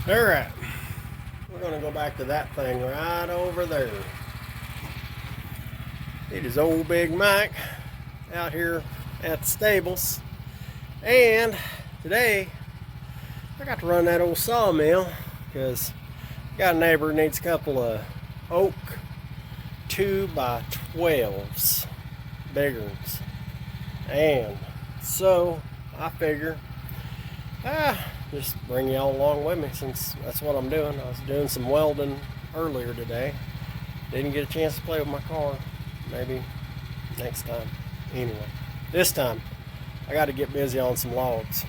Alright, we're going to go back to that thing right over there. It is old Big Mike out here at the stables. And today, I got to run that old sawmill because I got a neighbor who needs a couple of oak 2x12s, bigger ones. And so I figure, just bring y'all along with me since that's what I'm doing. I was doing some welding earlier today. Didn't get a chance to play with my car. Maybe next time. Anyway, this time I got to get busy on some logs.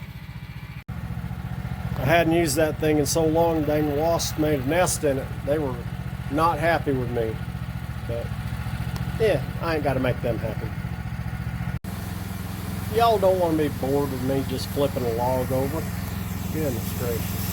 I hadn't used that thing in so long, dang wasps made a nest in it. They were not happy with me. But yeah, I ain't got to make them happy. Y'all don't want to be bored with me just flipping a log over. Goodness gracious.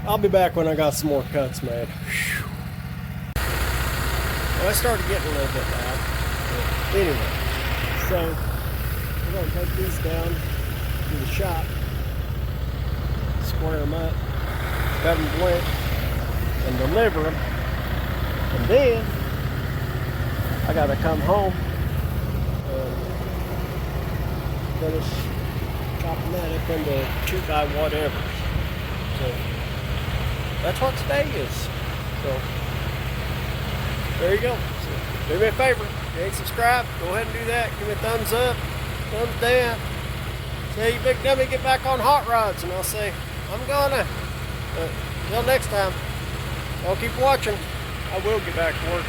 I'll be back when I got some more cuts made. Whew. Well, I started getting a little bit loud. But anyway, so we're going to take these down to the shop, square them up, cut them blunt, and deliver them. And then I got to come home and finish chopping that up into 2x whatever. So that's what today is. So there you go. So, do me a favor. If you ain't subscribed, go ahead and do that. Give me a thumbs up, thumbs down. Say, you big dummy, get back on hot rods. And I'll say, I'm gonna. Until next time, y'all keep watching. I will get back to work.